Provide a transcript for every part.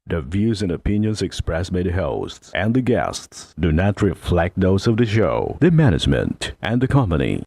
The views and opinions expressed by the hosts and the guests do not reflect those of the show, the management, and the company.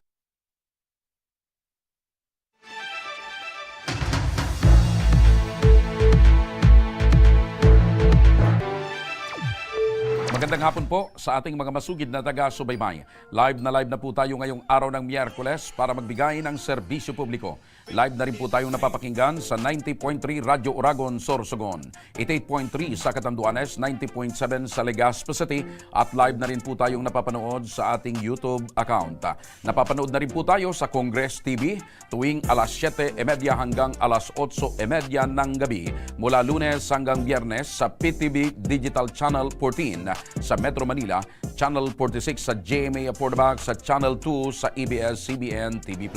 Magandang hapon po sa ating mga masugid na taga-subaybay. Live na po tayo ngayong araw ng Miyerkules para magbigay ng serbisyo publiko. Live na rin po tayong napapakinggan sa 90.3 Radyo Oragon, Sorsogon, 88.3 sa Catanduanes, 90.7 sa Legazpi City at live na rin po tayong napapanood sa ating YouTube account. Napapanood na rin po tayo sa Congress TV tuwing alas 7:30 hanggang alas 8:30 ng gabi mula Lunes hanggang Biyernes sa PTV Digital Channel 14 sa Metro Manila, Channel 46 sa GMA Portabac, sa Channel 2 sa ABS-CBN TV+.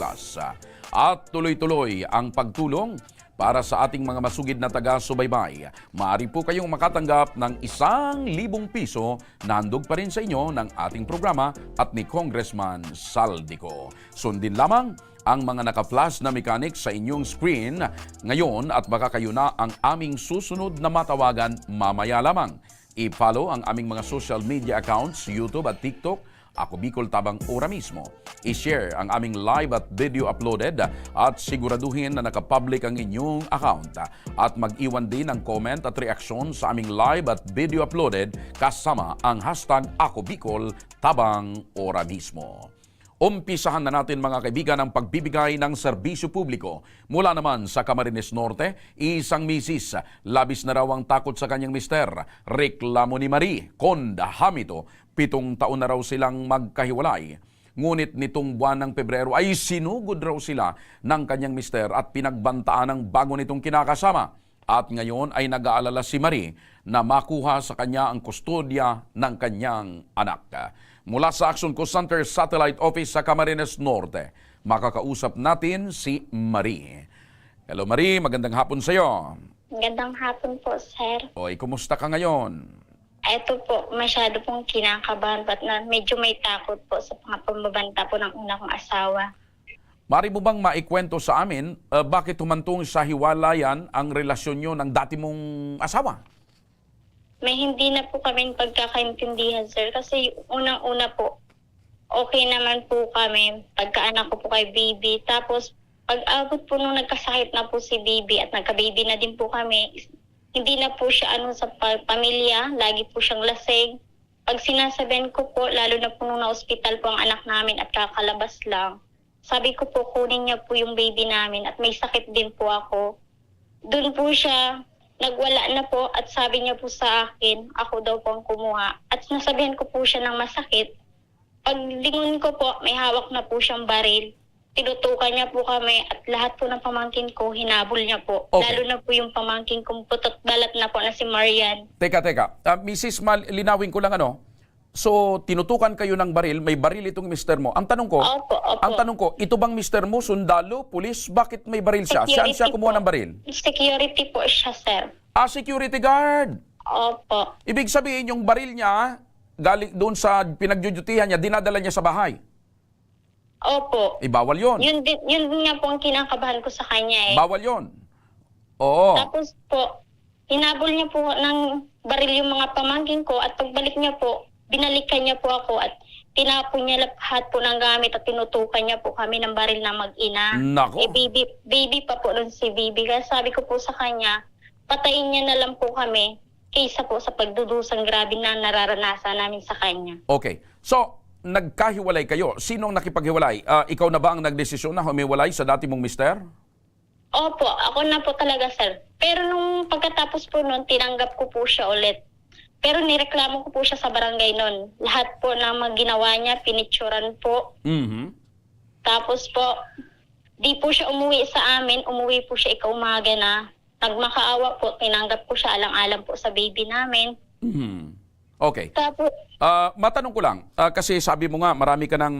At tuloy-tuloy ang pagtulong para sa ating mga masugid na taga-subaybay. Maaari po kayong makatanggap ng 1,000 piso na handog pa rin sa inyo ng ating programa at ni Congressman Saldico. Sundin lamang ang mga naka-flash na mechanic sa inyong screen ngayon at baka kayo na ang aming susunod na matawagan mamaya lamang. I-follow ang aming mga social media accounts, YouTube at TikTok, Ako Bicol Tabang Ora mismo. I-share ang aming live at video uploaded at siguraduhin na nakapublic ang inyong account. At mag-iwan din ng comment at reaksyon sa aming live at video uploaded kasama ang hashtag Ako Bicol Tabang Ora mismo. Umpisahan na natin mga kaibigan ang pagbibigay ng serbisyo publiko. Mula naman sa Camarines Norte, isang misis, labis na raw ang takot sa kanyang mister. Reklamo ni Marie Conda Hamito, 7 taon na raw silang magkahiwalay. Ngunit nitong buwan ng Pebrero ay sinugod raw sila ng kanyang mister at pinagbantaan ng bago nitong kinakasama. At ngayon ay nag-aalala si Marie na makuha sa kanya ang kustodya ng kanyang anak. Mula sa Action Coast Center Satellite Office sa Camarines Norte, makakausap natin si Marie. Hello Marie, magandang hapon sa iyo. Magandang hapon po, sir. Oy, kumusta ka ngayon? Ito po, masyado pong kinakabahan at na medyo may takot po sa mga pambabanta po ng una kong asawa. Mari mo bang maikwento sa amin bakit humantong sa hiwalayan ang relasyon nyo ng dati mong asawa? May hindi na po kaming pagkakaintindihan, sir. Kasi unang-una po, okay naman po kami. Pagkaanak ko po kay baby. Tapos, pag-abot po nung nagkasakit na po si baby at nagka-baby na din po kami, hindi na po siya sa pamilya. Lagi po siyang lasing. Pag sinasabihan ko po, lalo na po nung na-hospital po ang anak namin at kakalabas lang, sabi ko po, kunin niya po yung baby namin at may sakit din po ako. Doon po siya nagwala na po at sabi niya po sa akin, ako daw po ang kumuha. At nasabihan ko po siya ng masakit. Pag lingon ko po, may hawak na po siyang baril. Tinutukan niya po kami at lahat po ng pamangkin ko, hinabol niya po. Okay. Lalo na po yung pamangkin kong putot balat na po na si Marian. Teka. Mrs. Mal, linawin ko lang ano. So, tinutukan kayo ng baril, may baril itong mister mo. Ang tanong ko, Opo. ang tanong ko, ito bang mister mo, sundalo, pulis, bakit may baril siya? Saan siya kumuha ng baril? Security po siya, sir. Security guard. Opo. Ibig sabihin, yung baril niya, galing doon sa pinagdudutihan niya, dinadala niya sa bahay. Opo. Bawal yun. Yun nga po ang kinakabahan ko sa kanya eh. Bawal yun. Oo. Tapos po, hinabol niya po ng baril yung mga pamangkin ko at pagbalik niya po, binalikan niya po ako at tinapon niya lahat po ng gamit at tinutukan niya po kami ng baril na mag-ina. Nako. Baby pa po nun si baby. Kaya sabi ko po sa kanya, patayin niya na lang po kami kaysa po sa pagdudusang grabe na nararanasan namin sa kanya. Okay. So, nagkahiwalay kayo. Sinong nakipaghiwalay? Ikaw na ba ang nagdesisyon na humiwalay sa dati mong mister? Opo, ako na po talaga, sir. Pero nung pagkatapos po nun, tinanggap ko po siya ulit. Pero nireklamo ko po siya sa barangay nun. Lahat po ng mga ginawa niya, pinitsuran po. Mhm. Tapos po, di po siya umuwi sa amin. Umuwi po siya ikaumaga na. Nagmakaawa po, tinanggap ko siya alang-alang po sa baby namin. Mhm. Okay. Tapos, Matanong ko lang, kasi sabi mo nga, marami ka ng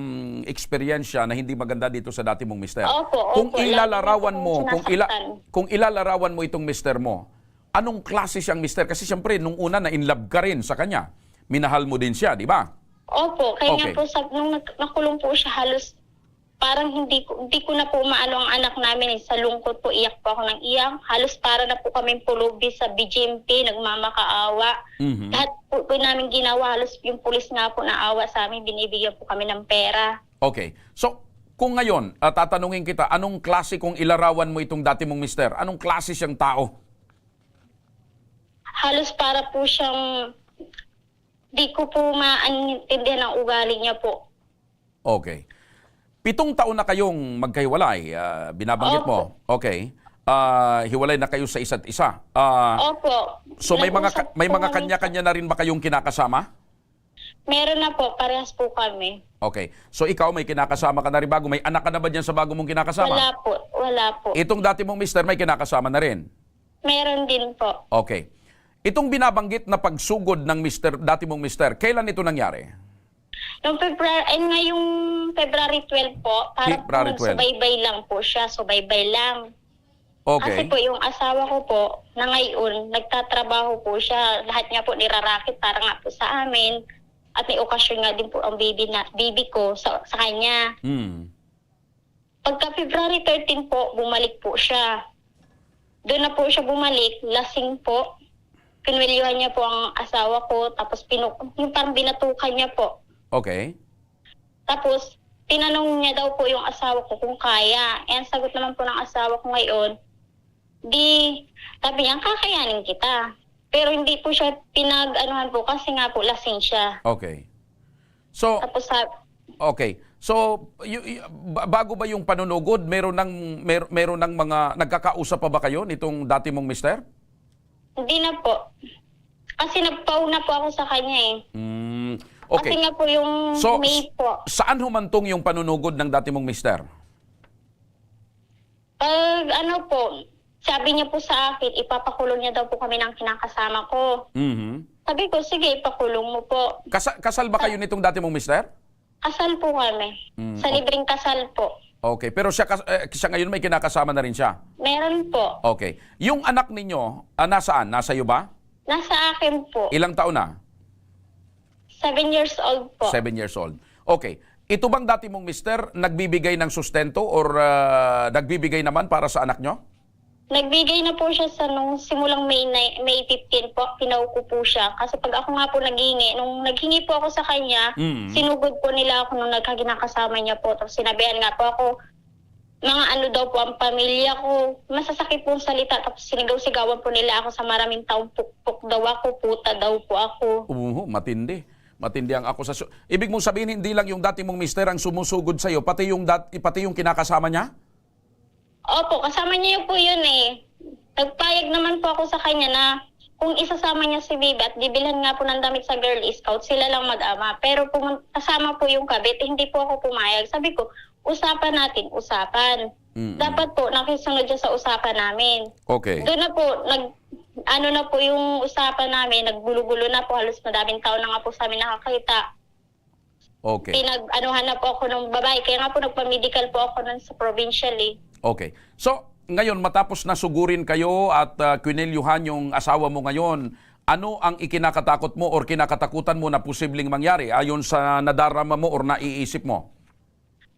eksperyensya na hindi maganda dito sa dati mong mister. Opo. Kung ilalarawan Lagi mo, po akong sinasaktan. kung ilalarawan mo itong mister mo, anong klase siyang mister? Kasi siyempre, nung una na in love ka rin sa kanya. Minahal mo din siya, di ba? Opo, kaya Okay. nga po, nung nakulong po siya, halos parang hindi ko na po maano ang anak namin. Sa lungkot po, iyak po ako ng iyak. Halos para na po kami pulubi sa BGMP, nagmamakaawa. Lahat po namin ginawa, halos yung pulis nga po naawa sa amin, binibigyan po kami ng pera. Okay. So, kung ngayon, tatanungin kita, anong klase kung ilarawan mo itong dati mong mister? Anong klase siyang tao? Halos para po siyang, di ko po maintindihan ang ugali niya po. Okay. 7 taon na kayong magkahiwalay, binabanggit mo. Okay. Hiwalay na kayo sa isa't isa. Opo. So may Nag-usap mga po kami kanya-kanya na rin ba kayong kinakasama? Meron na po, parehas po kami. Okay. So ikaw may kinakasama ka na rin bago. May anak ka na ba diyan sa bago mong kinakasama? Wala po. Itong dati mong mister may kinakasama na rin. Meron din po. Okay. Itong binabanggit na pagsugod ng dati mong mister, kailan ito nangyari? Ngayong February 12 po, parang February 12. subaybay lang po siya, subaybay lang. Kasi Okay. po yung asawa ko po, na ngayon, nagtatrabaho po siya, lahat niya po nirarakit para nga po sa amin. At may okasyon nga din po ang baby ko sa kanya. Pagka February 13 po, bumalik po siya. Doon na po siya bumalik, lasing po. Pinwelyuhan niya po ang asawa ko, tapos yung parang binatukan niya po. Okay. Tapos, tinanong niya daw po yung asawa ko kung kaya. Ang sagot naman po ng asawa ko ngayon, sabi niya, kakayanin kita. Pero hindi po siya pinag-anuhan po kasi nga po lasing siya. Okay. So, Tapos okay. So, bago ba yung panunugod, meron ng mga nagkakausap pa ba kayo nitong dati mong mister? hindi na po. Kasi nagpauna po ako sa kanya eh. Okay. Kasi nga po yung So, May po. saan humantong yung panunugod ng dati mong mister? Ano po, sabi niya po sa akin, ipapakulong niya daw po kami ng kinakasama ko. Sabi ko, sige, ipakulong mo po. Kasal ba kayo nitong dati mong mister? Kasal po kami. Sa libreng kasal po. Okay. Pero siya ngayon may kinakasama na rin siya? Meron po. Okay. Yung anak ninyo, nasaan? Nasa iyo ba? Nasa akin po. Ilang taon na? 7 years old po. 7 years old. Okay. Ito bang dati mong mister nagbibigay ng sustento or nagbibigay naman para sa anak nyo? Nagbigay na po siya nung simulang May 15 po, pinauko po siya. Kasi pag ako nga po nung naghingi po ako sa kanya, sinugod po nila ako nung nagkaginakasama niya po. Tapos sinabihan nga po ako, mga ano daw po ang pamilya ko, masasakit pong salita. Tapos sinigaw-sigawan po nila ako sa maraming taong pukpok daw ako, puta daw po ako. Matindi. Matindi ang akusasyon. Ibig mong sabihin, hindi lang yung dati mong mister ang sumusugod sa'yo, pati yung kinakasama niya? Opo, kasama niya po yun eh. Nagpayag naman po ako sa kanya na kung isasama niya si Bibi at bibilhan nga po ng damit sa Girl Scout, sila lang mag-ama. Pero kasama po yung kabit, hindi po ako pumayag. Sabi ko, usapan natin, usapan. Dapat po, nakisunod siya sa usapan namin. Okay. Doon na po, ano na po yung usapan namin, naggulo-gulo na po, halos madaming taon na nga po sa amin nakakita. Okay. Pinag-anuhan na po ako ng babae, kaya nga po nagpa-medical po ako nun sa provincial eh. Okay. So, ngayon, matapos na sugurin kayo at kwinelyuhan yung asawa mo ngayon, ano ang ikinakatakot mo or kinakatakutan mo na posibleng mangyari ayon sa nadarama mo or naiisip mo?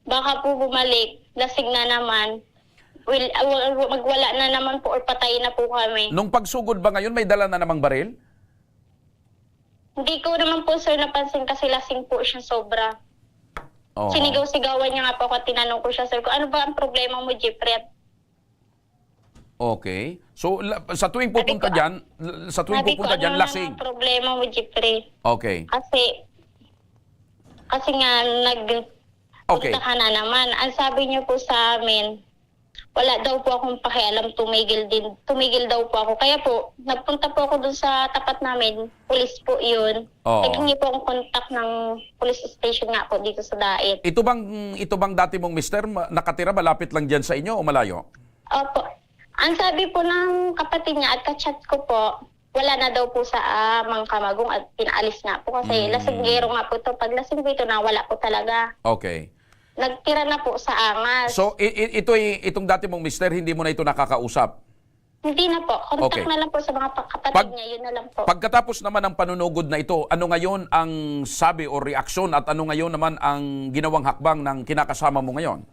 Baka po bumalik, lasing na naman, magwala na naman po or patay na po kami. Nung pagsugod ba ngayon, may dala na namang baril? Hindi ko naman po sir napansin kasi lasing po siya sobra. Oh. Sinigaw-sigawan niya nga po ako at tinanong ko siya, sir, ano ba ang problema mo, Jeffrey? Okay. So, sa tuwing pupunta dyan, Ano lasing. ang problema mo, Jeffrey? Okay. Kasi nga, Okay. punta ka na naman. Ang sabi niyo po sa amin, wala daw po akong pakialam, tumigil daw po ako. Kaya po, nagpunta po ako dun sa tapat namin, pulis po yun. Oo. Naghingi po akong contact ng police station nga po dito sa Dait. Ito bang dati mong mister nakatira malapit lang dyan sa inyo o malayo? Opo. Ang sabi po ng kapatid niya at kachat ko po, wala na daw po sa Mangkamagong at pinaalis nga po kasi lasinggero nga po ito. Pag lasing po ito, nawala po talaga. Okay. Nagtira na po sa Angas. So, itong dati mong mister, hindi mo na ito nakakausap? Hindi na po. Contact Okay. na lang po sa mga kapatid niya. Yun na lang po. Pagkatapos naman ng panunugod na ito, ano ngayon ang sabi o reaksyon at ano ngayon naman ang ginawang hakbang ng kinakasama mo ngayon?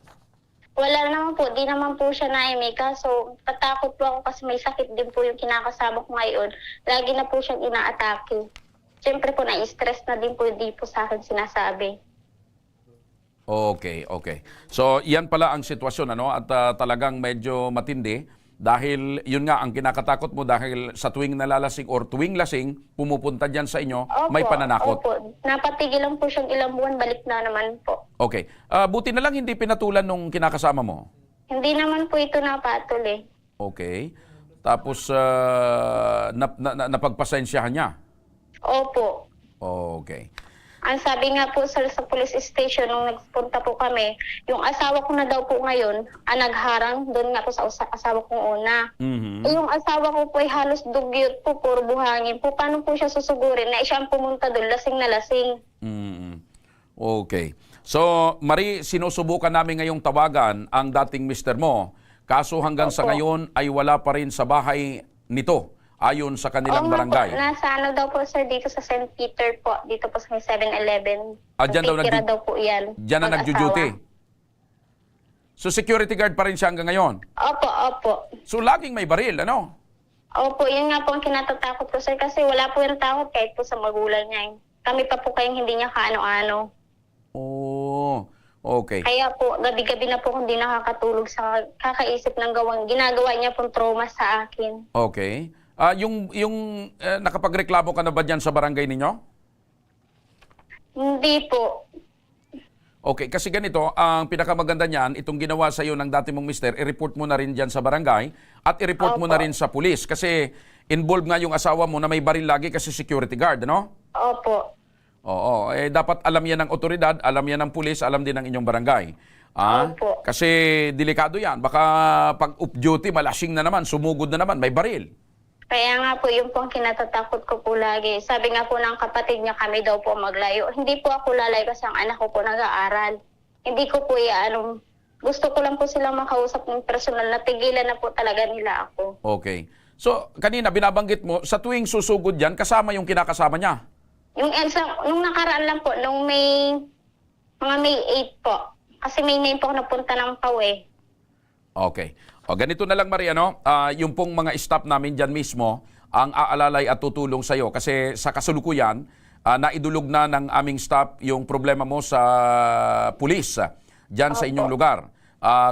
Wala naman po, di naman po siya naimi. Kaso, tatakot po ako kasi may sakit din po yung kinakasama ko ngayon. Lagi na po siyang inaatake. Siyempre po, na-stress na din po, di po sa akin sinasabi. Okay, okay. So, yan pala ang sitwasyon, ano? At talagang medyo matindi. Dahil, yun nga, ang kinakatakot mo dahil sa tuwing nalalasing or tuwing lasing, pumupunta dyan sa inyo, may pananakot. Opo, napatigil lang po siyang ilang buwan, balik na naman po. Okay. Buti na lang hindi pinatulan nung kinakasama mo. Hindi naman po ito napatol eh. Okay. Tapos, napagpasensyahan niya. Opo. Okay. Ang sabi nga po sa police station nung nagpunta po kami, yung asawa ko na daw po ngayon, nagharang doon nga po sa asawa kong una. Mhm. Yung asawa ko po ay halos dugyot po, puro buhangin po. Paano po siya susugurin na siya ang pumunta doon, lasing na lasing? Mhm. Okay. So, Marie, sinusubukan namin ngayong tawagan ang dating mister mo. Kaso hanggang sa Opo. ngayon ay wala pa rin sa bahay nito. Ayon sa kanilang Oo nga barangay. Po, nasa ano daw po sir, dito sa St. Peter po, dito po sa may 7-Eleven. Dyan daw Nagtitira daw po yan. Diyan na mag-asawa. nagjo-duty. So, security guard pa rin siya hanggang ngayon. Opo, opo. So, laging may baril, ano? Opo, yun nga po ang kinatatakot ko sir kasi wala po yung takot kahit po sa magulang niya. Kami pa po kayong hindi niya kaano-ano. Oh, okay. Kaya po, gabi-gabi na po kung di nakakatulog sa kakaisip ng ginagawa niya pong trauma sa akin. Okay. Yung nakapagreklamo ka na ba dyan sa barangay ninyo? Hindi po. Okay, kasi ganito, ang pinakamaganda niyan, itong ginawa sa iyo ng dati mong mister, i-report mo na rin dyan sa barangay at i-report mo na rin sa pulis. Kasi involved nga yung asawa mo na may baril lagi kasi security guard, no? Opo. Oo, dapat alam yan ng otoridad, alam yan ng pulis, alam din ng inyong barangay. Opo. Kasi delikado yan. Baka pag off-duty, malasing na naman, sumugod na naman, may baril. Kaya nga po, yung po ang kinatatakot ko po lagi. Sabi nga po ng kapatid niya, kami daw po maglayo. Hindi po ako lalayo kasi ang anak ko po nag-aaral. Hindi ko po gusto ko lang po silang makausap ng personal na tigilan na po talaga nila ako. Okay. So, kanina binabanggit mo, sa tuwing susugod yan, kasama yung kinakasama niya. Nung nakaraan lang po, nung mga May 8 po. Kasi May 9 po ako napunta ng Pau eh. Okay. O, ganito na lang, Maria, no? Yung pong mga staff namin dyan mismo, ang aalalay at tutulong sa'yo. Kasi sa kasalukuyan, naidulog na ng aming staff yung problema mo sa pulis dyan sa inyong lugar.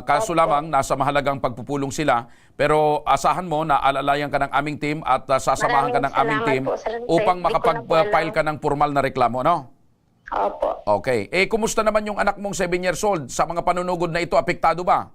Kaso lamang, nasa mahalagang pagpupulong sila. Pero asahan mo na alalayan ka ng aming team at sasamahan ka ng aming team upang makapag-file ka ng formal na reklamo, no? Opo. Okay. Kumusta naman yung anak mong 7 years old? Sa mga panunugod na ito, apektado ba?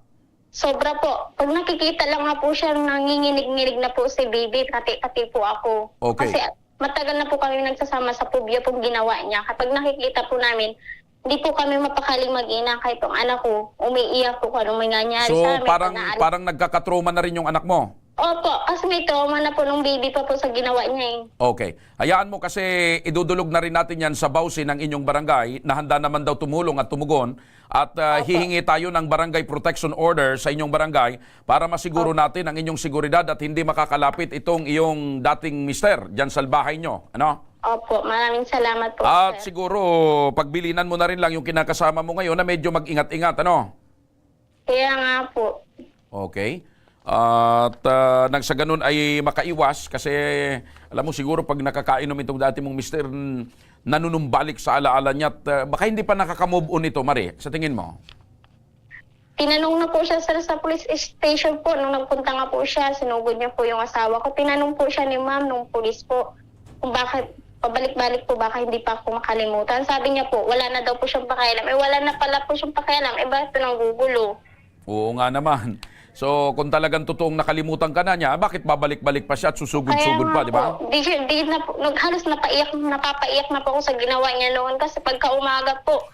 Sobra po. Pag nakikita lang nga po siya, nanginginig-nginig na po si Bibi, kati-kati po ako. Okay. Kasi matagal na po kami nagsasama sa pubya pong ginawa niya. Kapag nakikita po namin, hindi po kami mapakaling mag-ina kahit ang anak ko, umiiyak po kung anong may nangyari So, sa amin. parang nagkakatrauma na rin yung anak mo? Opo, kasi may trauma na po nung baby pa po sa ginawa niya eh. Okay. Hayaan mo kasi idudulog na rin natin yan sa bawsi ng inyong barangay na handa naman daw tumulong at tumugon at hihingi tayo ng barangay protection order sa inyong barangay para masiguro natin ang inyong seguridad at hindi makakalapit itong iyong dating mister dyan sa bahay nyo. Ano? Opo, maraming salamat po, At sir. siguro pagbilinan mo na rin lang yung kinakasama mo ngayon na medyo mag-ingat-ingat. Ano? Kaya nga po. Okay. At nang sa ganun ay makaiwas kasi alam mo siguro pag nakakainom itong dati mong mister nanunumbalik sa alaala niya at baka hindi pa nakaka-move on ito, Marie, sa tingin mo? Tinanong na po siya sir sa police station po. Nung nagpunta nga po siya, sinugod niya po yung asawa ko. Tinanong po siya ni ma'am nung police po kung bakit pabalik-balik po baka hindi pa ako makalimutan. Sabi niya po, wala na daw po siyang pakialam. Wala na pala po siyang pakialam. Bakit nang gugulo? Oo nga naman. So, kung talagang totoong nakalimutan ka na niya, bakit babalik-balik pa siya at susugod-sugod pa, di ba? Halos napapaiyak na po ako sa ginawa niya noon kasi pagka umaga po,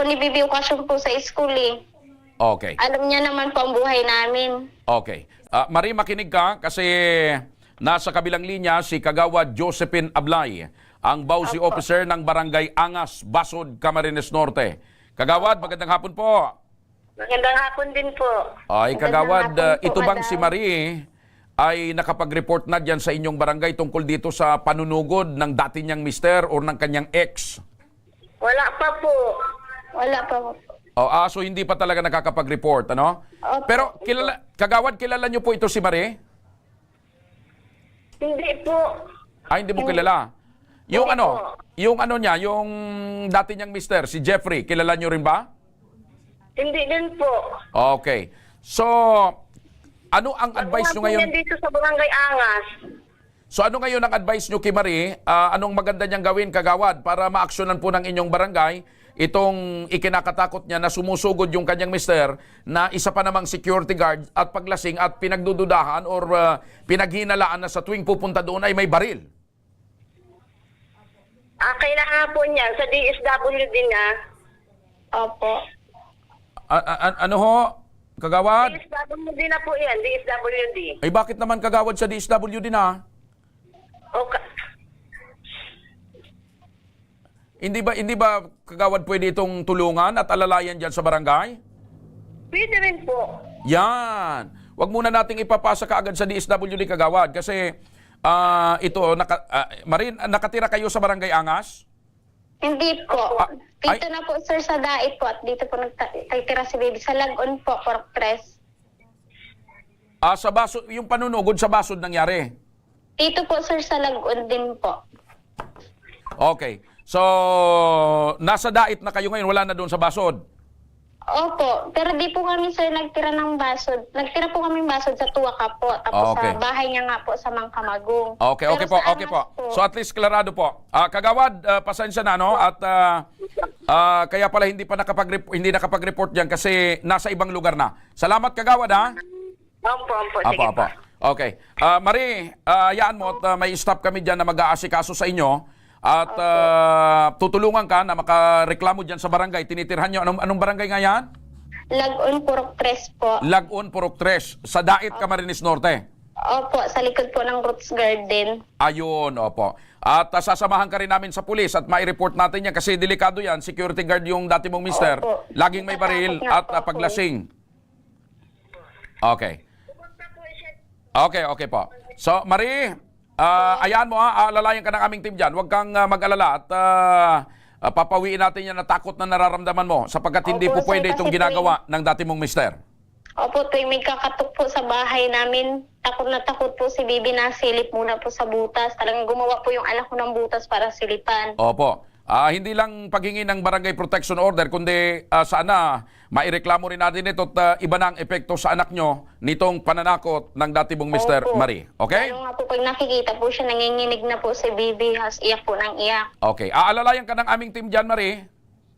ni Bibi okasyon po sa school eh. Okay. Alam niya naman po ang buhay namin. Okay. Marie, makinig ka kasi nasa kabilang linya si Kagawad Josephine Ablay, ang bawsi officer ng Barangay Angas, Basod, Camarines Norte. Kagawad, magandang hapon po. Magandang hapon din po. Ay, Kagawad, Magandang hapon po, ito bang madam. si Marie ay nakapag-report na dyan sa inyong barangay tungkol dito sa panunugod ng dati niyang mister o ng kanyang ex? Wala pa po. Wala pa po. So hindi pa talaga nakakapag-report, ano? Opo. Pero kagawad, kilala niyo po ito si Marie? Hindi po. Hindi mo kilala. Yung Hindi niya, yung dati niyang mister, si Jeffrey, kilala niyo rin ba? Hindi din po. Okay. So, ano ang advice niyo ngayon? Dito sa Barangay Angas. So ano ngayon ang advice nyo kay Marie? Anong maganda niyang gawin, kagawad, para maaksyonan po ng inyong barangay itong ikinakatakot niya na sumusugod yung kanyang mister na isa pa namang security guard at paglasing at pinagdududahan or pinaghinalaan na sa tuwing pupunta doon ay may baril? Kailangan po niya sa DSWD na. Opo. Ano ho, kagawad? DSWD na po yan, DSWD. Ay bakit naman kagawad sa DSWD na? Okay. Hindi ba kagawad pwede itong tulungan at alalayan dyan sa barangay? Pwede rin po. Yan. Wag muna nating ipapasa kaagad sa DSWD, kagawad, kasi Marin, nakatira kayo sa Barangay Angas? Hindi po. Ay. Dito na po, sir, sa Dait po. At dito po nagtitira si baby. Sa Lagon po, Pork Press. Sa Basod, yung panunugod sa Basod nangyari? Dito po, sir, sa Lagon din po. Okay. So, nasa Dait na kayo ngayon, wala na doon sa Basod? Opo. Pero di po kami, sir, nagtira ng Basod. Nagtira po kami Basod sa Tuwaka po. Tapos Okay. sa bahay niya nga po sa Mangkamagong. Okay Pero po, sa okay Angas po. So at least klarado po. Kagawad, pasensya na, no? At kaya pala hindi nakapag-report diyan kasi nasa ibang lugar na. Salamat, kagawad, ha? Opo. Sige Apo. Okay. Marie, yaan mo at may staff kami dyan na mag-aasikaso sa inyo at tutulungan ka na makareklamo dyan sa barangay. Tinitirhan nyo. Anong barangay nga yan? Lagon, Pork Press po. Lagon, Purok 3. Sa Dait, Camarines Norte. Opo, sa likod po ng Roots Garden. Ayun, opo. At sasamahan ka rin namin sa pulis at mai-report natin yan kasi delikado yan. Security guard yung dati mong mister. Opo. Laging may baril Natatakot nga at po ako. paglasing. Okay. Okay po. So, Marie, ayan mo ha, alalayan ka ng aming team dyan. Huwag kang mag-alala at papawiin natin yan na takot na nararamdaman mo sapagkat hindi Opo, po pwede sir, itong kasi ginagawa ng dati mong mister. Opo, tuwing may kakatok po sa bahay namin, takot na takot po si Bibi na silip muna po sa butas. Talagang gumawa po yung anak ko ng butas para silipan. Opo. Hindi lang paghingi ng barangay protection order, kundi sana maireklamo rin natin ito at iba na ang epekto sa anak nyo nitong pananakot ng dati mong Mr. Opo. Marie. Okay? Lalo nga po pag nakikita po siya, nanginginig na po si Bibi, has iyak po ng iyak. Okay. Aalalayan ka ng aming team dyan, Marie.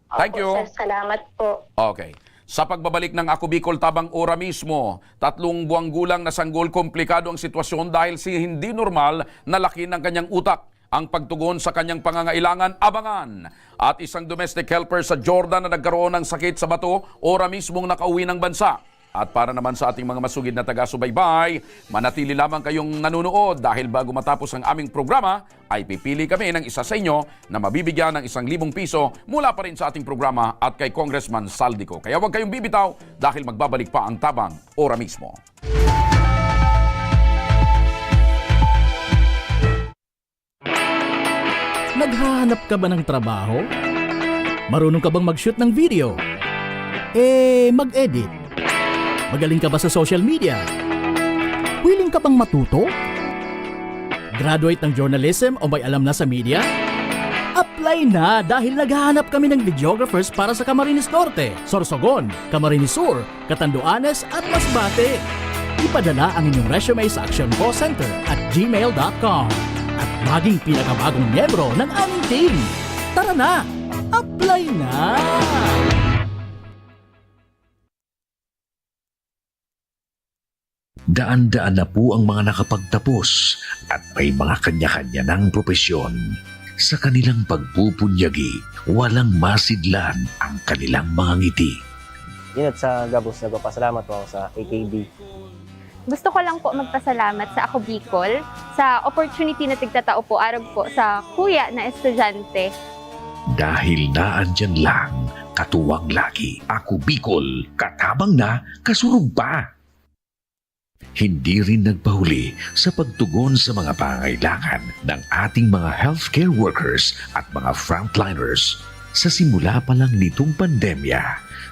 Thank Opo, you. sir, salamat po. Okay. Sa pagbabalik ng Ako Bicol Tabang Ora mismo, 3 buwang gulang na sanggol, komplikado ang sitwasyon dahil si hindi normal na laki ng kanyang utak. Ang pagtugon sa kanyang pangangailangan, abangan. At isang domestic helper sa Jordan na nagkaroon ng sakit sa bato, ora mismong nakauwi ng bansa. At para naman sa ating mga masugid na taga-subaybay, manatili lamang kayong nanonood dahil bago matapos ang aming programa, ay pipili kami ng isa sa inyo na mabibigyan ng 1,000 piso mula pa rin sa ating programa at kay Congressman Saldico. Kaya huwag kayong bibitaw dahil magbabalik pa ang Tabang ora mismo. Naghahanap ka ba ng trabaho? Marunong ka bang mag-shoot ng video? Mag-edit? Magaling ka ba sa social media? Willing ka bang matuto? Graduate ng journalism o may alam na sa media? Apply na dahil naghahanap kami ng videographers para sa Camarines Norte, Sorsogon, Camarines Sur, Catanduanes at Masbate. Ipadala ang inyong resume sa actioncallcenter@gmail.com at maging pinakabagong miyembro ng aming team. Tara na! Apply na! Daan-daan na po ang mga nakapagtapos at may mga kanya-kanya ng propesyon. Sa kanilang pagpupunyagi, walang masidlan ang kanilang mga ngiti. Yun at sa Gabos, nagpapasalamat po ako sa AKB. Gusto ko lang po magpasalamat sa Ako Bicol sa opportunity na tigtatao po arog po sa kuya na estudyante. Dahil naandyan lang, katuwang lagi, Ako Bicol, katabang na, kasurug pa. Hindi rin nagpahuli sa pagtugon sa mga pangailangan ng ating mga healthcare workers at mga frontliners. Sa simula pa lang nitong pandemya,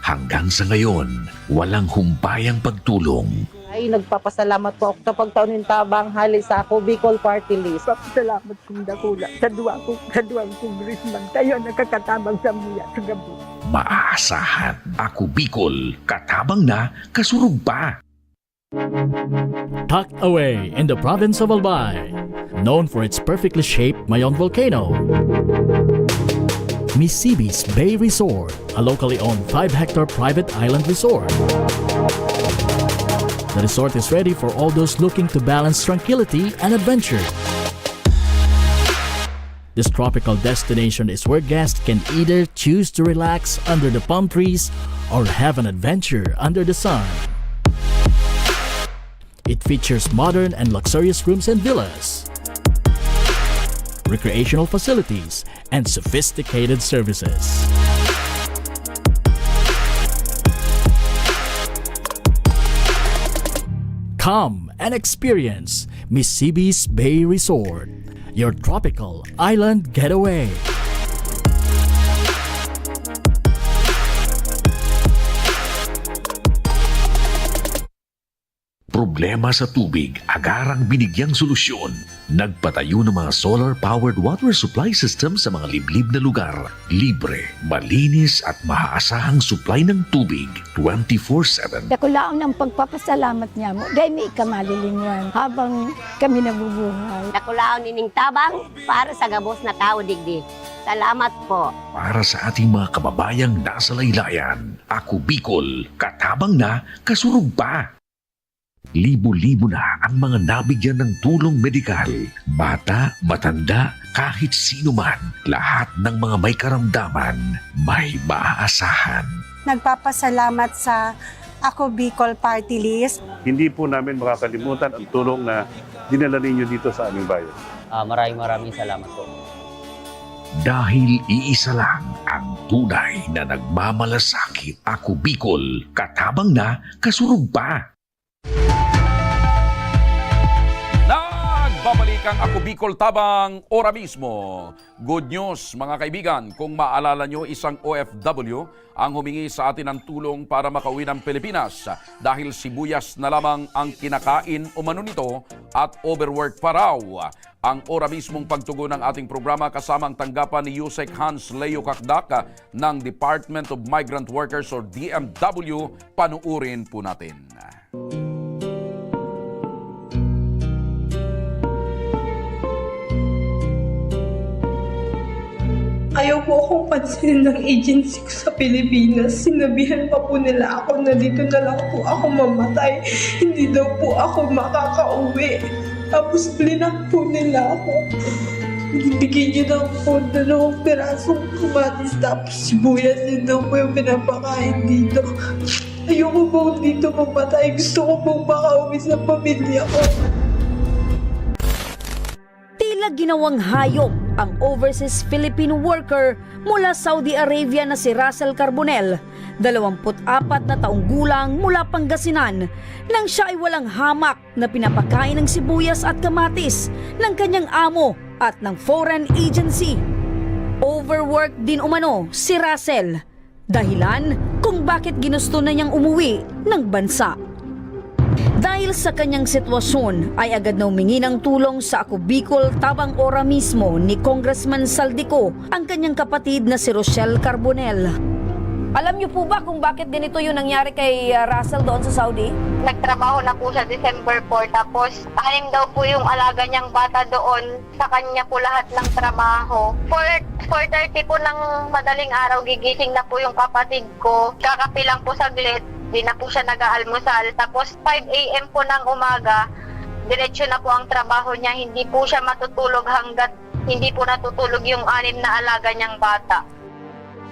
hanggang sa ngayon, walang humpayang pagtulong. Ay, nagpapasalamat po ako sa pagtaunin tabang hali sa ako Bicol Party List. Salamat kong dakula sa duwang congressman. Kayo nakakatabang sa miya sa gabi. Maaasahan, Ako Bicol, katabang na, kasurug pa. Tucked away in the province of Albay, known for its perfectly shaped Mayon volcano, Misibis Bay Resort, a locally owned 5-hectare private island resort. The resort is ready for all those looking to balance tranquility and adventure. This tropical destination is where guests can either choose to relax under the palm trees or have an adventure under the sun. It features modern and luxurious rooms and villas, recreational facilities, and sophisticated services. Come and experience Misibis Bay Resort, your tropical island getaway. Problema sa tubig, agarang binigyang solusyon. Nagpatayo ng mga solar-powered water supply system sa mga liblib na lugar. Libre, malinis at maaasahang supply ng tubig 24/7. Dakulaon ang pagpapasalamat niya mo. Dahil may ikamalilingan habang kami nabubuhay. Nakulaon nining tabang para sa gabos na tao digdi. Salamat po. Para sa ating mga kababayang nasa laylayan, Ako Bicol, katabang na, kasurug pa. Libo-libo na ang mga nabigyan ng tulong medikal. Bata, matanda, kahit sino man, lahat ng mga may karamdaman, may maaasahan. Nagpapasalamat sa Ako Bicol Party List. Hindi po namin makakalimutan ang tulong na dinala ninyo dito sa aming bayan. Maraming salamat po. Dahil iisa lang ang tunay na nagmamalasakit. Ako Bicol, katabang na, kasurug pa. Nagbabalik ang Ako Bicol Tabang ora mismo. Good news mga kaibigan, kung maalala nyo, isang OFW ang humingi sa atin ng tulong para makauwi ng Pilipinas dahil sibuyas na lamang ang kinakain umano nito at overwork pa raw. Ang ora mismong pagtugon ng ating programa kasama ang tanggapan ni Yusek Hans Leo Kakdak ng Department of Migrant Workers or DMW. Panuurin po natin. Ayaw po akong pansinin ng agency ko sa Pilipinas. Sinabihan pa po nila ako na dito na lang po ako mamatay. Hindi daw po ako makakauwi. Tapos blinak po nila ako. Bigyan niyo ng po 2 pirasong kamatis tapos sibuyas din daw po yung pinapakain dito. Ayoko po dito mamatay. Gusto ko pong makauwi sa pamilya ko. Tila ginawang hayop ang overseas Filipino worker mula Saudi Arabia na si Russell Carbonell, 24 na taong gulang mula Pangasinan, nang siya ay walang hamak na pinapakain ng sibuyas at kamatis ng kanyang amo at ng foreign agency. Overwork din umano si Russell, dahilan kung bakit ginusto na niyang umuwi ng bansa. Dahil sa kanyang sitwasyon ay agad na humingi ng tulong sa Ako Bicol Tabang ora mismo ni Congressman Saldico ang kanyang kapatid na si Rochelle Carbonell. Alam niyo po ba kung bakit ganito yung nangyari kay Russell doon sa Saudi? Nagtrabaho na po siya December 4, tapos 6 daw po yung alaga niyang bata doon. Sa kanya po lahat ng trabaho. 4:30 po ng madaling araw, gigising na po yung kapatid ko. Kakapilang po saglit. Di na po siya nag-aalmusal. Tapos 5 a.m. po ng umaga, diretsyo na po ang trabaho niya. Hindi po siya matutulog hanggat hindi po natutulog yung 6 na alaga niyang bata.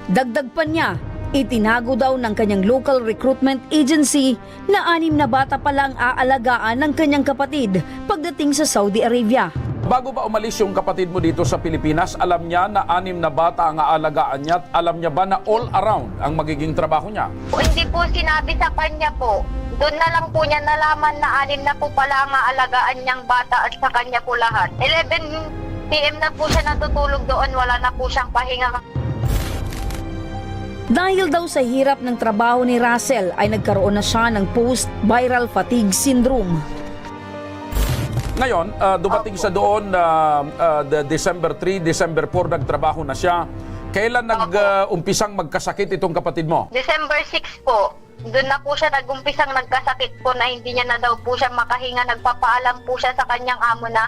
Dagdag pa niya, itinago daw ng kanyang local recruitment agency na 6 na bata pa lang aalagaan ng kanyang kapatid pagdating sa Saudi Arabia. Bago ba umalis yung kapatid mo dito sa Pilipinas, alam niya na 6 na bata ang aalagaan niya at alam niya ba na all around ang magiging trabaho niya? Hindi po sinabi sa kanya po. Doon na lang po niya nalaman na 6 na po pala ang aalagaan niyang bata at sa kanya po lahat. 11 p.m. na po siya natutulog doon, wala na po siyang pahinga. Dahil daw sa hirap ng trabaho ni Russell ay nagkaroon na siya ng post-viral fatigue syndrome. Ngayon, dumating sa doon December 3, December 4, nagtrabaho na siya. Kailan nag-umpisang magkasakit itong kapatid mo? December 6 po. Doon na po siya nag-umpisang nagkasakit po na hindi niya na daw po siya makahinga. Nagpapaalam po siya sa kanyang amo na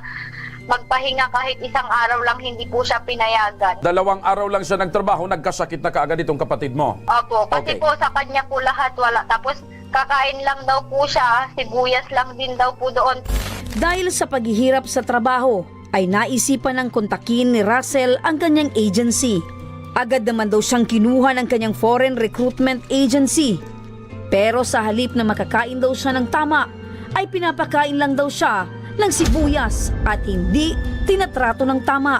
magpahinga kahit isang araw lang, hindi po siya pinayagan. 2 araw lang siya nagtrabaho, nagkasakit na kaagad itong kapatid mo. Opo, kasi Okay. po sa kanya po lahat wala. Tapos kakain lang daw po siya, sibuyas lang din daw po doon. Dahil sa paghihirap sa trabaho, ay naisipan ng kontakin ni Russell ang kanyang agency. Agad naman daw siyang kinuha ng kanyang foreign recruitment agency. Pero sa halip na makakain daw siya ng tama, ay pinapakain lang daw siya ng sibuyas at hindi tinatrato ng tama.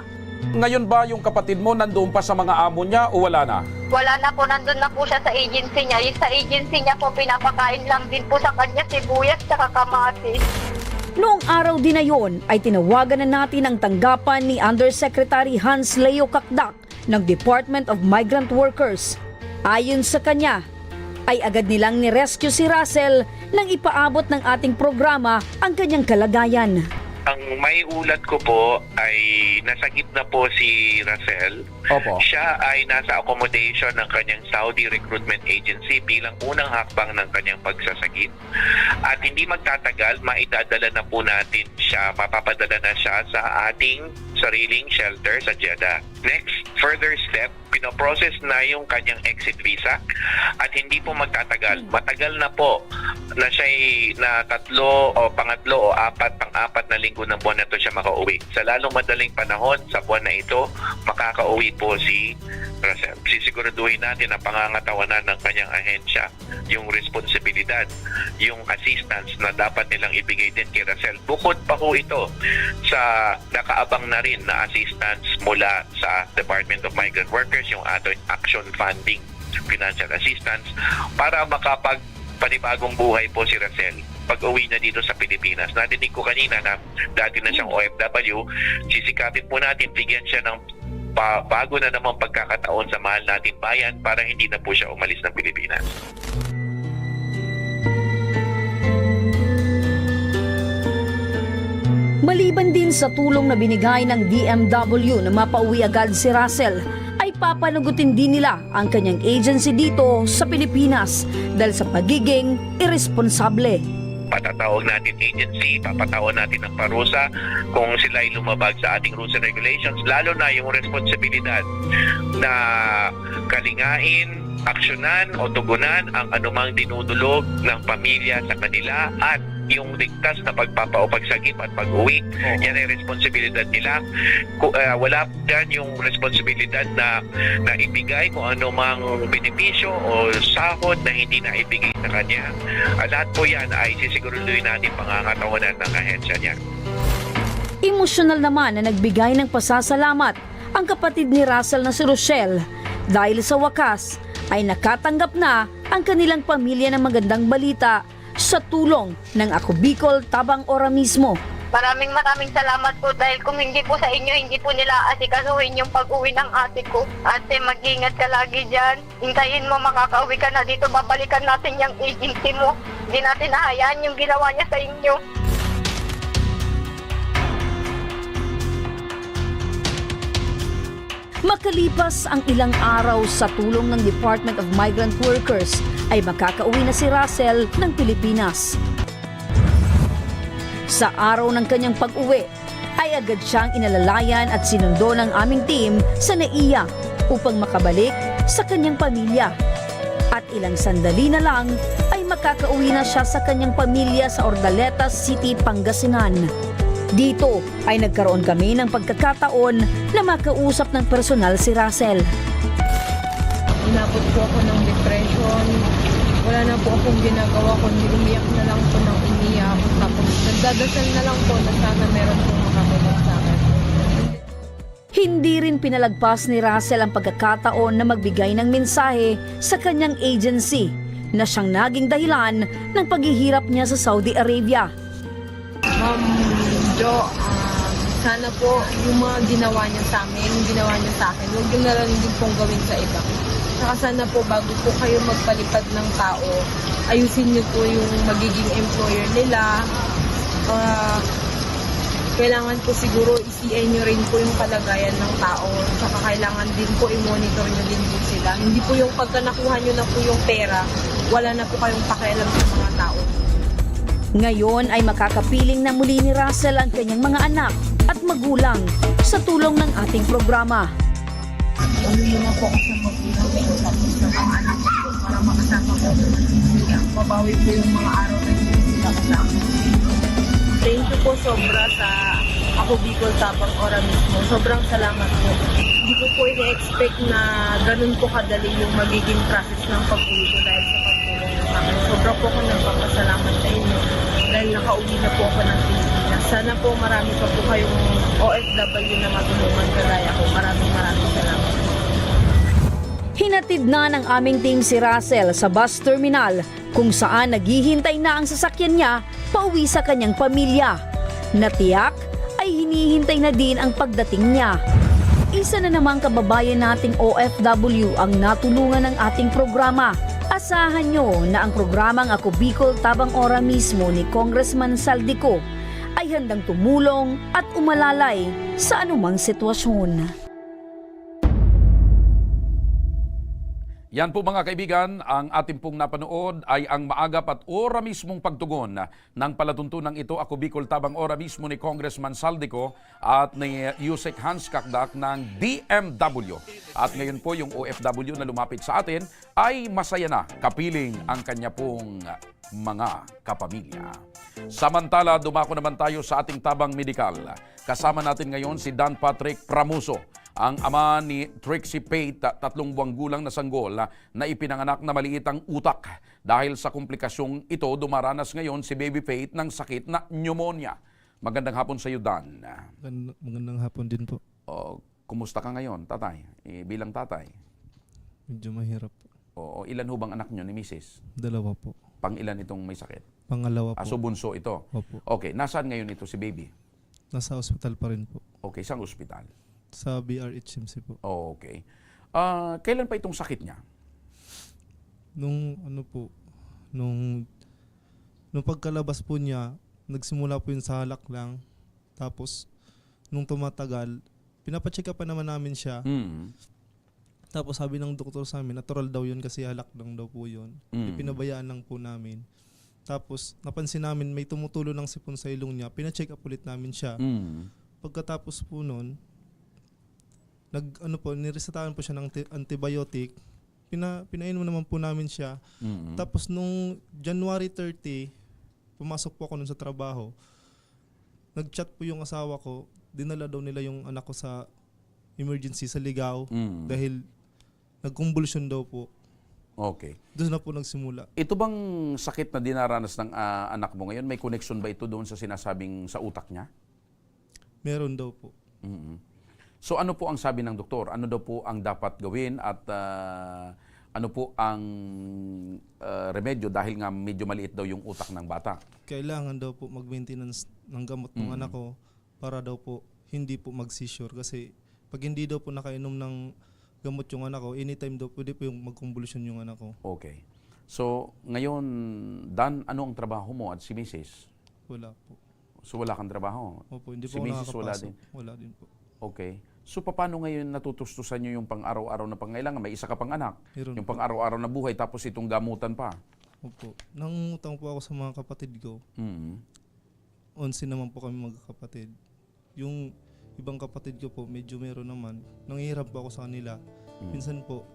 Ngayon ba yung kapatid mo nandoon pa sa mga amo niya o wala na? Wala na po, nandun na po siya sa agency niya. Yung sa agency niya po, pinapakain lang din po sa kanya sibuyas at kamatis. Noong araw din na yon ay tinawagan na natin ang tanggapan ni Undersecretary Hans Leo Kakdak ng Department of Migrant Workers. Ayon sa kanya, ay agad nilang nirescue si Russell nang ipaabot ng ating programa ang kanyang kalagayan. Ang may ulat ko po ay nasagip na po si Russell. Opo. Siya ay nasa accommodation ng kanyang Saudi Recruitment Agency bilang unang hakbang ng kanyang pagsasagip. At hindi magtatagal, maidadala na po natin siya, mapapadala na siya sa ating sariling shelter sa Jeddah. Next, further step, pinoprocess na yung kanyang exit visa at hindi po magtatagal. Matagal na po na siya'y na 3 o pangatlo o pang-apat na linggo ng buwan na ito siya makauwi. Sa lalong madaling panahon sa buwan na ito, makakauwi po si Russell. Sisiguraduhin natin ang pangangatawanan ng kanyang ahensya, yung responsibilidad, yung assistance na dapat nilang ibigay din kay Russell. Bukod pa po ito sa nakaabang na rin na assistance mula sa Department of Migrant Workers, yung ating action funding, financial assistance, para makapagpanibagong buhay po si Russell pag-uwi na dito sa Pilipinas. Nadinig ko kanina na dati na siyang OFW, sisikapin po natin, bigyan siya ng bago na namang pagkakataon sa mahal nating bayan para hindi na po siya umalis ng Pilipinas. Maliban din sa tulong na binigay ng DMW na mapauwi agad si Russell, ay papanagutin din nila ang kanyang agency dito sa Pilipinas dahil sa pagiging irresponsable. Patatawag natin agency, papatawag natin ng parusa kung sila ay lumabag sa ating rules and regulations, lalo na yung responsibilidad na kalingain, aksyonan o tugunan ang anumang dinudulog ng pamilya sa kanila at yung ligtas na pagpapaupag-sagip at pag-uwi. Yan ay responsibilidad nila. Wala dyan yung responsibilidad na ibigay kung anumang benepisyo o sahod na hindi na ibigay sa kanya. Lahat po yan ay sisiguraduhin natin pangangatawanan ng ahensya niya. Emosyonal naman na nagbigay ng pasasalamat ang kapatid ni Russell na si Rochelle dahil sa wakas ay nakatanggap na ang kanilang pamilya ng magandang balita sa tulong ng Ako Bicol Tabang Ora mismo. Maraming salamat po dahil kung hindi po sa inyo, hindi po nila asikasuhin yung pag-uwi ng ate ko. Ate, mag-ingat ka lagi dyan. Hintayin mo, makakauwi ka na dito. Babalikan natin yung agency mo. Hindi natin nahayaan yung ginawa niya sa inyo. Makalipas ang ilang araw sa tulong ng Department of Migrant Workers, ay makakauwi na si Russell ng Pilipinas. Sa araw ng kanyang pag-uwi, ay agad siyang inalalayan at sinundo ng aming team sa NAIA upang makabalik sa kanyang pamilya. At ilang sandali na lang ay makakauwi na siya sa kanyang pamilya sa Ordaletas City, Pangasinan. Dito ay nagkaroon kami ng pagkakataon na makausap ng personal si Russell. Inabot po ako ng depression. Wala na po akong ginagawa, kundi umiyak na lang po ng umiyak. Tapos nagdadasal na lang po na sana meron pong makatulong sa akin. Hindi rin pinalagpas ni Russell ang pagkakataon na magbigay ng mensahe sa kanyang agency na siyang naging dahilan ng paghihirap niya sa Saudi Arabia. Jo, sana po yung mga ginawa niyo sa amin, yung ginawa niyo sa akin, huwag niyo na lang din pong gawin sa iba. Saka sana po bago po kayo magpalipad ng tao, ayusin niyo po yung magiging employer nila. Kailangan po siguro i-CA nyo rin po yung kalagayan ng tao. Saka kailangan din po i-monitor nyo din po sila. Hindi po yung pagka nakuha nyo na po yung pera, wala na po kayong pakialam sa mga tao. Ngayon ay makakapiling na muli ni Russell ang kanyang mga anak at magulang sa tulong ng ating programa. Umuwi na po ako sa magulang ko tapos sa mga anak ko para makasama ko. Mabawi po yung mga araw na hindi sila kasama. Thank you po sobra sa Ako Bicol Tabang Ora mismo. Sobrang salamat po. Hindi ko po i-expect na ganun po kadali yung magiging process ng pag-uwi ko dahil sa pagtulong ng akin. Sobra po ako nagpapasalamat sa inyo dahil nakauwi na po ako ng Pilipinas. Sana po marami pa po kayong OFW na matulungan kagaya ko. Maraming salamat. Hinatid na ng aming team si Russell sa bus terminal kung saan naghihintay na ang sasakyan niya pauwi sa kanyang pamilya. Natiyak ay hinihintay na din ang pagdating niya. Isa na namang kababayan nating OFW ang natulungan ng ating programa. Asahan nyo na ang programang Ako Bicol Tabang Ora mismo ni Congressman Saldico ay handang tumulong at umalalay sa anumang sitwasyon. Yan po mga kaibigan, ang ating pong napanood ay ang maagap at ora mismong pagtugon ng palatuntunang ito, Ako Bicol Tabang Ora mismo ni Congressman Saldico at ni Yusek Hans Kakdak ng DMW. At ngayon po yung OFW na lumapit sa atin ay masaya na kapiling ang kanya pong mga kapamilya. Samantala, dumako naman tayo sa ating tabang medikal. Kasama natin ngayon si Dan Patrick Pramuso, ang ama ni Trixie Pate, 3 buwang gulang na sanggol na ipinanganak na maliit ang utak. Dahil sa komplikasyong ito, dumaranas ngayon si Baby Pate ng sakit na pneumonia. Magandang hapon sa iyo, Dan. Magandang hapon din po. Kumusta ka ngayon, tatay? Bilang tatay? Medyo mahirap po. Ilan ho bang anak nyo ni Mrs.? 2 po. Pang ilan itong may sakit? Pangalawa po. So bunso ito? Opo. Okay, nasaan ngayon ito si Baby? Nasa ospital pa rin po. Okay, saan ospital? Sa BRHMC po. Okay. Kailan pa itong sakit niya? Nung pagkalabas po niya, nagsimula po yun sa halak lang. Tapos, nung tumatagal, pinapacheck up pa naman namin siya. Tapos sabi ng doktor sa amin, natural daw yun kasi halak lang daw po yun. Pinabayaan lang po namin. Tapos, napansin namin may tumutulo ng sipon sa ilong niya. Pina-check up ulit namin siya. Pagkatapos po nun, niresetahan po siya ng antibiotic. Pinainom naman po namin siya. Tapos nung January 30, pumasok po ako nun sa trabaho. Nag-chat po yung asawa ko. Dinala daw nila yung anak ko sa emergency sa Ligao dahil nag-convulsion daw po. Okay. Doon na po nagsimula. Ito bang sakit na dinaranas ng anak mo ngayon, may connection ba ito doon sa sinasabing sa utak niya? Meron daw po. So ano po ang sabi ng doktor? Ano daw po ang dapat gawin at ano po ang remedyo dahil nga medyo maliit daw yung utak ng bata? Kailangan daw po mag-maintenance ng gamot ng anak ko para daw po hindi po mag-seizure kasi pag hindi daw po nakainom ng gamot yung anak ko, anytime daw pwede po yung mag-convulsion yung anak ko. Okay. So ngayon, Dan, ano ang trabaho mo at si Mrs.? Wala po. So wala kang trabaho? Opo, hindi si po Mrs. wala din? Wala din po. Okay. So paano ngayon natutustusan nyo yung pang-araw-araw na pangailangan? May isa ka pang anak. Meron yung po. pang-araw-araw na buhay tapos itong gamutan pa. Opo. Nangungutang po ako sa mga kapatid ko. 11 naman po kami magkakapatid. Yung ibang kapatid ko po, medyo meron naman. Nanghihirap po ako sa kanila. Minsan po,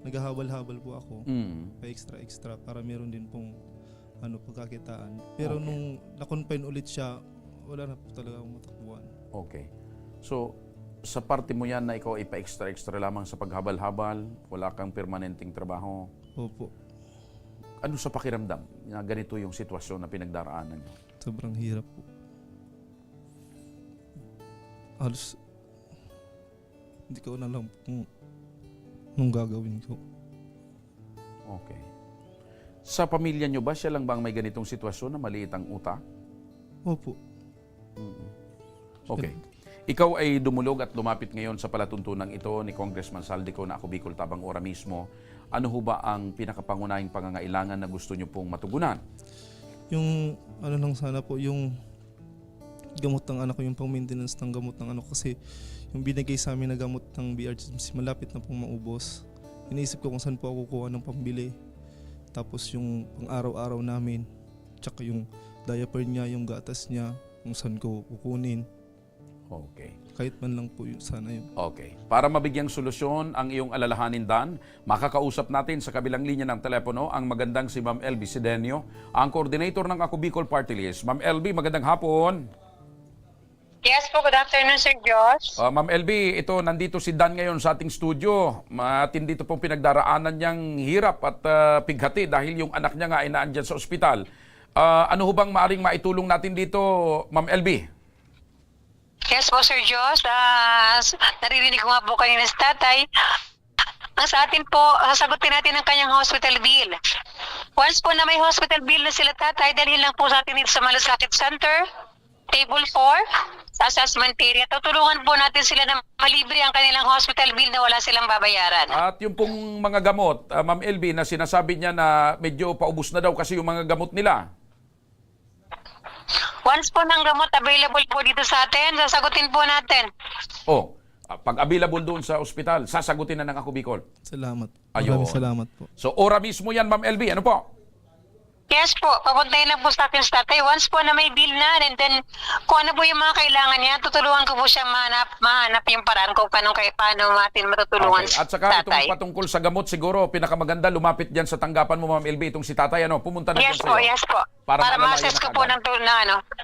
naghahabal-habal po ako. Pa extra para meron din pong pagkakitaan. Pero nung na-confine ulit siya, wala na po talaga akong matakbuhan. Okay. So, sa parte mo yan na ikaw ay pa-extra lamang sa paghabal-habal, wala kang permanenteng trabaho. Opo. Ano sa pakiramdam na ganito yung sitwasyon na pinagdaraanan nyo? Sobrang hirap po. Halos, hindi ko na lang kung anong gagawin ko. Okay. Sa pamilya nyo ba, siya lang bang may ganitong sitwasyon na maliit ang utak? Opo. Okay. Ikaw ay dumulog at lumapit ngayon sa palatuntunan ito ni Congressman Saldico na ako Bicol Tabang Ora mismo. Ano ho ba ang pinakapangunahing pangangailangan na gusto nyo pong matugunan? Yung ano lang sana po, yung gamot ng anak ko, yung pang-maintenance ng gamot ng anak ko, kasi yung binigay sa amin na gamot ng BRGMC malapit na pong maubos. Iniisip ko kung saan po ako kukuha ng pambili. Tapos yung pang-araw-araw namin, tsaka yung diaper niya, yung gatas niya, kung saan ko kukunin. Okay. Kahit man lang po yun, sana yun. Okay. Para mabigyang solusyon ang iyong alalahanin, Dan, makakausap natin sa kabilang linya ng telepono ang magandang si Ma'am LB Sidenio, ang coordinator ng Ako Bicol Party List. Ma'am LB, magandang hapon. Yes po, good afternoon, Sir Josh. Ma'am LB, ito, nandito si Dan ngayon sa ating studio. Matindi ito pong pinagdaraanan niyang hirap at pighati dahil yung anak niya nga ay naandyan sa ospital. Ano ho bang maaring maitulong natin dito, Ma'am LB? Yes po, Sir Josh. Naririnig ko nga po kanina sa tatay. Ang sa atin po, sasagutin natin ang kanyang hospital bill. Once po na may hospital bill na sila tatay, dalhin lang po sa atin dito sa Malasakit Center, Table 4, sa assessment area. Tutulungan po natin sila na malibre ang kanilang hospital bill na wala silang babayaran. At yung pong mga gamot, Ma'am LB, na sinasabi niya na medyo paubos na daw kasi yung mga gamot nila. Once po ng gamot available po dito sa atin, sasagutin po natin. Pag available doon sa ospital, sasagutin na ng Ako Bicol. Salamat. Ayun. Maraming salamat po. So, ora mismo yan, Ma'am LB. Ano po? Yes po, papuntahin lang po sa akin sa tatay. Once po na may bill na, and then kung ano po yung mga kailangan niya, tutulungan ko po siya mahanap yung paraan kung paano natin matutulungan Okay. At saka tatay. itong patungkol sa gamot, siguro pinakamaganda lumapit dyan sa tanggapan mo, Ma'am LB, itong si tatay, pumunta na Yes dyan po, sa'yo. yes po. Para Para malalayan ma-assess na ko po kaagad.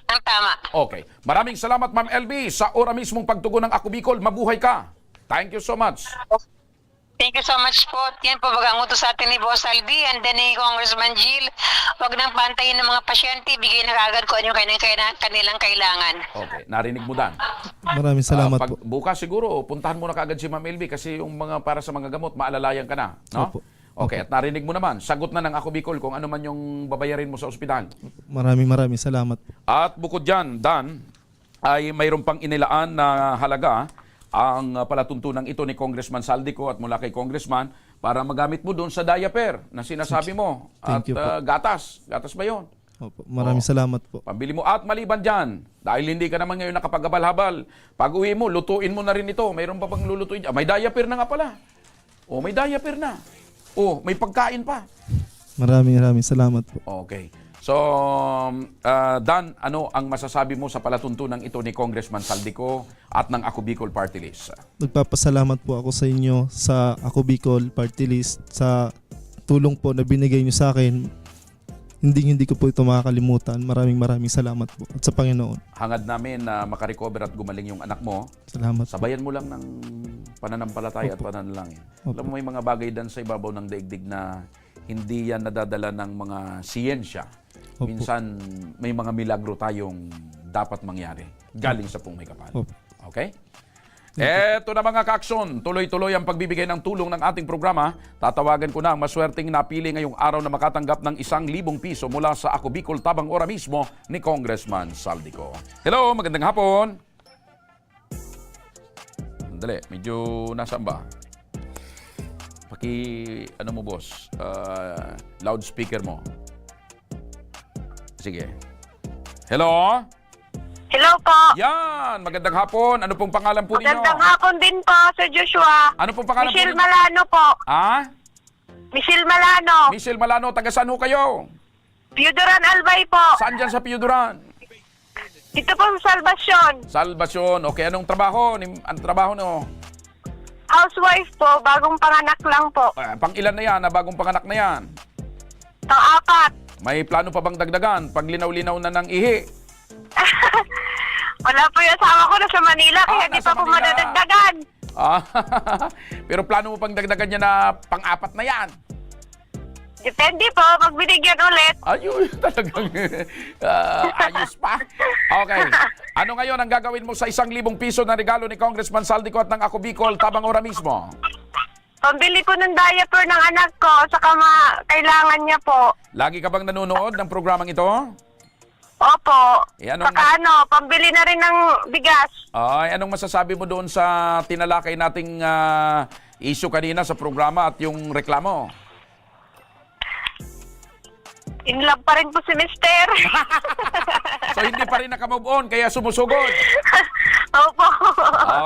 ng tama. Okay. Maraming salamat, Ma'am LB, sa ora mismong pagtugon ng Ako Bicol. Mabuhay ka. Thank you so much. Thank you so much po. Yan po bagang utos sa atin ni Boss Albi and then ni Congressman Jill. Huwag nang pantayin ng mga pasyente. Bigay na kagad kung ano yung kanilang kailangan. Okay. Narinig mo, Dan. Maraming salamat po. Bukas siguro, puntahan mo na kagad si Ma'am LB kasi yung mga para sa mga gamot, maalalayan ka na. No? Opo. Okay. At narinig mo naman, sagot na ng Ako Bicol kung ano man yung babayarin mo sa ospital. Maraming salamat po. At bukod dyan, Dan, ay mayroon pang inilaan na halaga ang palatuntunan ito ni Congressman Saldico at mula kay Congressman para magamit mo doon sa diaper na sinasabi mo. Thank you po. Gatas. Gatas ba yun? Opo. Maraming salamat po. Pambili mo. At maliban dyan, dahil hindi ka naman ngayon nakapaghabal-habal, pag uwi mo, lutuin mo na rin ito. Mayroon pa bang lulutuin dyan? May diaper na nga pala. May diaper na. May pagkain pa. Maraming salamat po. Okay. So, Dan, ano ang masasabi mo sa palatuntunan ito ni Congressman Saldico at ng Ako Bicol Party List? Nagpapasalamat po ako sa inyo sa Ako Bicol Party List sa tulong po na binigay niyo sa akin. Hindi ko po ito makakalimutan. Maraming salamat po at sa Panginoon. Hangad namin na makarecover at gumaling yung anak mo. Salamat. Sabayan mo lang ng pananampalataya at pananalangin. Alam mo, may mga bagay dan sa ibabaw ng daigdig na hindi yan nadadala ng mga siyensya. Opo. Minsan may mga milagro tayong dapat mangyari galing sa pong may kapal. Opo. Okay? Eto na mga kaaksyon, tuloy-tuloy ang pagbibigay ng tulong ng ating programa. Tatawagan ko na ang maswerteng napili ngayong araw na makatanggap ng 1,000 piso mula sa Ako Bicol Tabang Ora mismo ni Congressman Saldico. Hello, magandang hapon. Sandali, medyo nasaan ba? Ano mo, boss? Loudspeaker mo. Sige. Hello? Hello po. Yan! Magandang hapon. Ano pong pangalan po ninyo? Magandang hapon din po, Sir Joshua. Ano pong pangalan Michelle po ninyo? Malano po. Michelle Malano. Michelle Malano, taga saan ho kayo? Piuduran Albay po. Saan dyan sa Piuduran? Dito po sa Salvacion. Salvacion. Okay, anong trabaho? Ang trabaho no? Housewife po, bagong panganak lang po. Pang ilan na yan? Bagong panganak na yan? Pang-apat. May plano pa bang dagdagan? Pag linaw-linaw na ng ihi? Wala po yung asawa ko, nasa Manila, kaya di nasa pa po Manila. madadagdagan. Pero plano mo pang dagdagan niya na pang-apat na yan? Depende po, pag binigyan ulit. Ayun, talagang ayos pa. Okay. Ano ngayon ang gagawin mo sa 1,000 piso na regalo ni Congressman Saldico at ng Ako Bicol Tabang Ora mismo? Pambili ko ng diaper ng anak ko, saka kailangan niya po. Lagi ka bang nanonood ng programang ito? Opo. Anong Saka pambili na rin ng bigas. Ay, anong masasabi mo doon sa tinalakay nating issue kanina sa programa at yung reklamo? In love pa rin po si Mister. So hindi pa rin nakamove on, kaya sumusugod. Opo.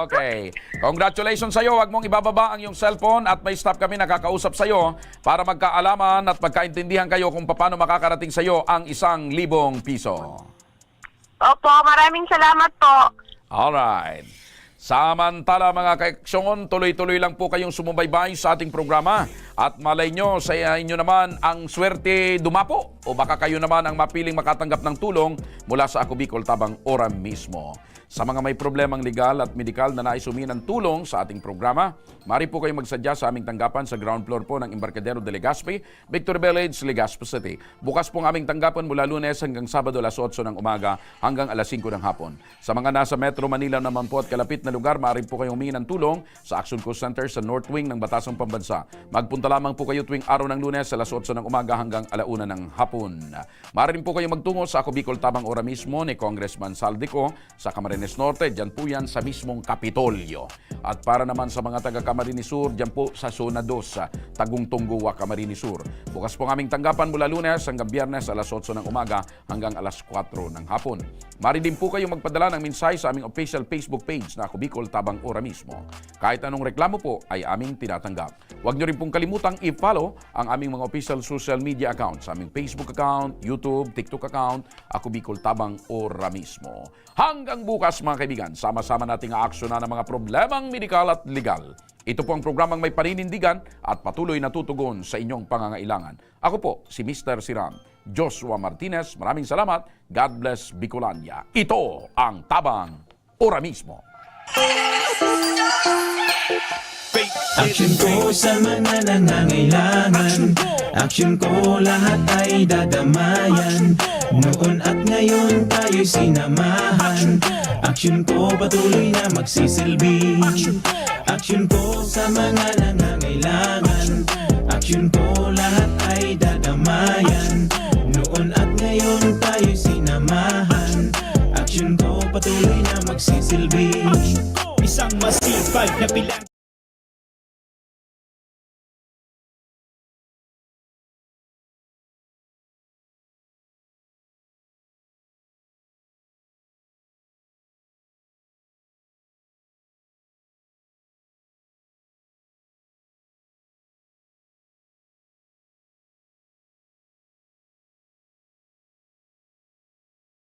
Okay. Congratulations sa'yo. Huwag mong ibababa ang iyong cellphone at may staff kami nakakausap sa'yo para magkaalaman at magkaintindihan kayo kung paano makakarating sa'yo ang 1,000 piso. Opo, maraming salamat po. Alright. Samantala mga kaeksyon, tuloy-tuloy lang po kayong sumubaybay sa ating programa at malay nyo sa inyo naman ang swerte dumapo o baka kayo naman ang mapiling makatanggap ng tulong mula sa Ako Bicol Tabang Ora mismo. Sa mga may problemang legal at medikal na nais humingi ng tulong sa ating programa, maaari po kayong magsadya sa aming tanggapan sa ground floor po ng Embarcadero de Legazpi, Victory Village, Legazpi City. Bukas po ang aming tanggapan mula Lunes hanggang Sabado alas 8 ng umaga hanggang alas 5 ng hapon. Sa mga nasa Metro Manila naman po at kalapit na lugar, maaari po kayong humingi ng tulong sa Action Co Center sa North Wing ng Batasang Pambansa. Magpunta lamang po kayo tuwing araw ng Lunes alas 8 ng umaga hanggang alauna ng hapon. Maaari rin po kayong magtungo sa Ako Bicol Tabang Ora mismo ni Congressman Saldico sa Camarines Norte, dyan po yan sa mismong Kapitolyo. At para naman sa mga taga Camarines Sur, dyan po sa Zona 2 sa Tagung Tungguwa, Camarines Sur. Bukas po ang aming tanggapan mula Lunes hanggang Biyernes alas 8 ng umaga hanggang alas 4 ng hapon. Maaari din po kayong magpadala ng mensahe sa aming official Facebook page na Ako Bicol Tabang Ora mismo. Kahit anong reklamo po ay aming tinatanggap. Huwag nyo rin pong kalimutang i-follow ang aming mga official social media accounts, sa aming Facebook account, YouTube, TikTok account, Ako Bicol Tabang Ora mismo. Hanggang bukas mga kaibigan, sama-sama nating aaksyonan ang mga problemang medikal at legal. Ito po ang programang may paninindigan at patuloy na tutugon sa inyong pangangailangan. Ako po, si Mr. Siram, Joshua Martinez. Maraming salamat. God bless Bicolandia. Ito ang Tabang Ora mismo. Action ko sa mga nangangailangan. Action ko lahat ay dadamayan. Noon at ngayon tayo'y sinamahan. Action ko patuloy na magsisilbi. Action ko sa mga nangangailangan. Action ko lahat ay dadamayan. Noon at ngayon tayo'y sinamahan. Action ko patuloy na magsisilbi. Isang masipag na pilang